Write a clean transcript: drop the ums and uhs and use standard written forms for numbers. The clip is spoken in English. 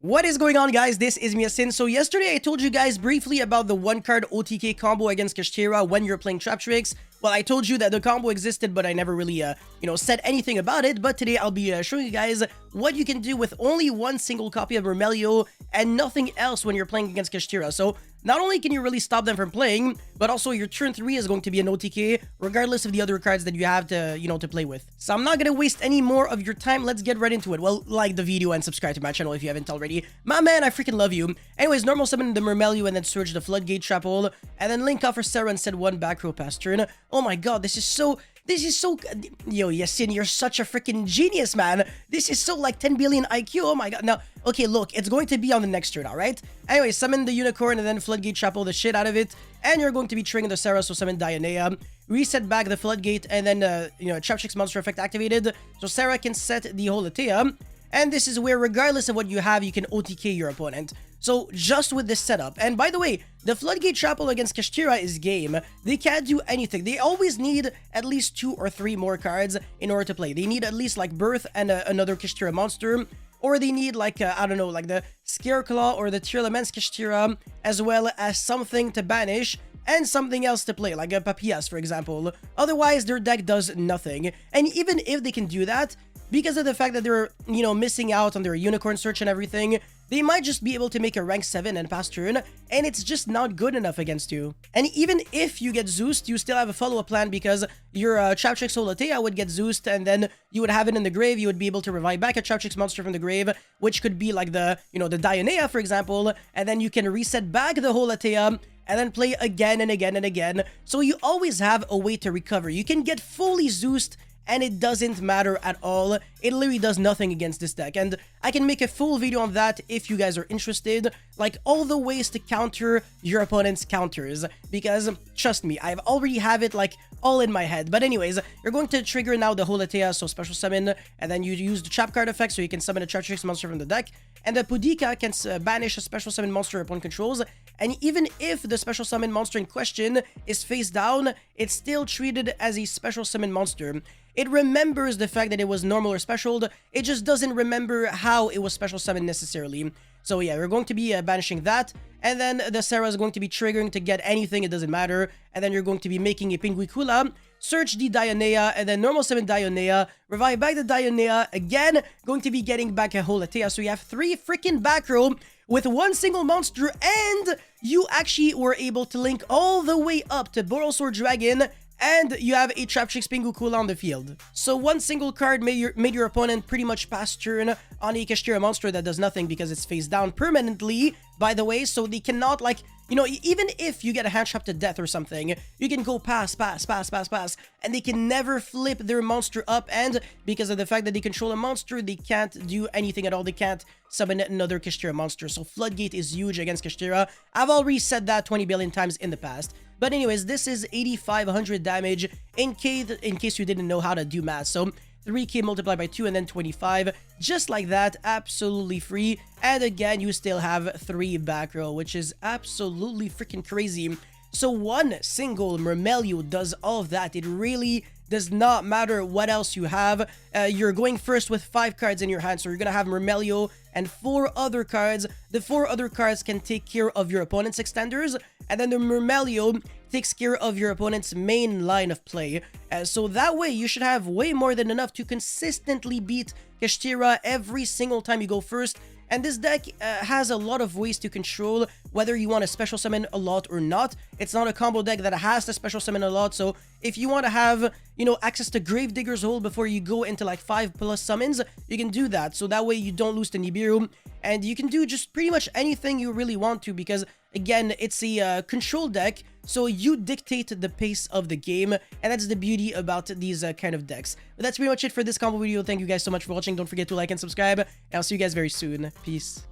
What is going on, guys? This is Miasin. So yesterday I told you guys briefly about the one card OTK combo against Kashtira when you're playing Trap Tricks. Well, I told you that the combo existed, but I never really, said anything about it. But today I'll be showing you guys what you can do with only one single copy of Mermelio and nothing else when you're playing against Kashtira. So not only can you really stop them from playing, but also your turn 3 is going to be an OTK, regardless of the other cards that you have to, to play with. So I'm not gonna waste any more of your time. Let's get right into it. Well, like the video and subscribe to my channel if you haven't already. My man, I freaking love you. Anyways, normal summon the Mermelio and then search the Floodgate Trap Hole, and then link off for Sarah and set one back row pass turn. Oh my god, this is so... Yo, Yasin, you're such a freaking genius, man. This is so like 10 billion IQ. Oh my god. Now, okay, look, it's going to be on the next turn, alright? Anyway, summon the Unicorn and then Floodgate Chapel the shit out of it. And you're going to be triggering the Sarah, so summon Dionea. Reset back the Floodgate and then, Trap Tricks monster effect activated. So Sarah can set the Holotea. And this is where, regardless of what you have, you can OTK your opponent. So, just with this setup. And by the way, the Floodgate Chapel against Kashtira is game. They can't do anything. They always need at least 2 or 3 more cards in order to play. They need at least, like, Birth and another Kashtira monster. Or they need, like, I don't know, like the Scareclaw or the Tearlaments Kashtira, as well as something to banish and something else to play, like a Papias, for example. Otherwise, their deck does nothing. And even if they can do that, because of the fact that they're, missing out on their Unicorn search and everything, they might just be able to make a rank 7 and pass turn, and it's just not good enough against you. And even if you get Zeused, you still have a follow-up plan because your Trap Tricks Holotea would get Zeused, and then you would have it in the grave. You would be able to revive back a Trap Tricks monster from the grave, which could be like the, the Dionea, for example, and then you can reset back the Holotea, and then play again and again and again. So you always have a way to recover. You can get fully Zeused, and it doesn't matter at all. It literally does nothing against this deck, and I can make a full video on that if you guys are interested, like all the ways to counter your opponent's counters, because trust me, I've already have it like all in my head. But anyways, you're going to trigger now the Holotea, so special summon, and then you use the trap card effect so you can summon a Trap Tricks monster from the deck, and the Pudika can banish a special summon monster opponent controls, and even if the special summon monster in question is face down, it's still treated as a special summon monster. It remembers the fact that it was normal or special, it just doesn't remember how it was special summoned necessarily. So yeah, we're going to be banishing that, and then the Sarah is going to be triggering to get anything, it doesn't matter, and then you're going to be making a Pinguicula, search the Dionea, and then normal summon Dionea, revive back the Dionea, again, going to be getting back a Holotea, so you have 3 freaking back row with one single monster, and you actually were able to link all the way up to Borosword Dragon, and you have a Trap Tricks Pinguicula on the field. So one single card made your opponent pretty much pass turn on a Kashtira monster that does nothing because it's face down permanently, by the way, so they cannot, like, even if you get a hand trap to death or something, you can go pass, and they can never flip their monster up, and because of the fact that they control a monster, they can't do anything at all. They can't summon another Kashtira monster. So Floodgate is huge against Kashtira. I've already said that 20 billion times in the past. But anyways, this is 8,500 damage in case you didn't know how to do math. So 3k multiplied by 2 and then 25, just like that, absolutely free. And again, you still have 3 back row, which is absolutely freaking crazy. So one single Mermelio does all of that. It really does not matter what else you have. You're going first with 5 cards in your hand, so you're gonna have Mermelio and 4 other cards. The 4 other cards can take care of your opponent's extenders, and then the Mermelio takes care of your opponent's main line of play. So that way, you should have way more than enough to consistently beat Kashtira every single time you go first. And this deck has a lot of ways to control whether you want to special summon a lot or not. It's not a combo deck that has to special summon a lot, so if you want to have, access to Gravedigger's Hole before you go into like 5+ summons, you can do that. So that way you don't lose to Nibiru, and you can do just pretty much anything you really want to, because again, it's a control deck, so you dictate the pace of the game, and that's the beauty about these kind of decks. But that's pretty much it for this combo video. Thank you guys so much for watching. Don't forget to like and subscribe, and I'll see you guys very soon. Peace.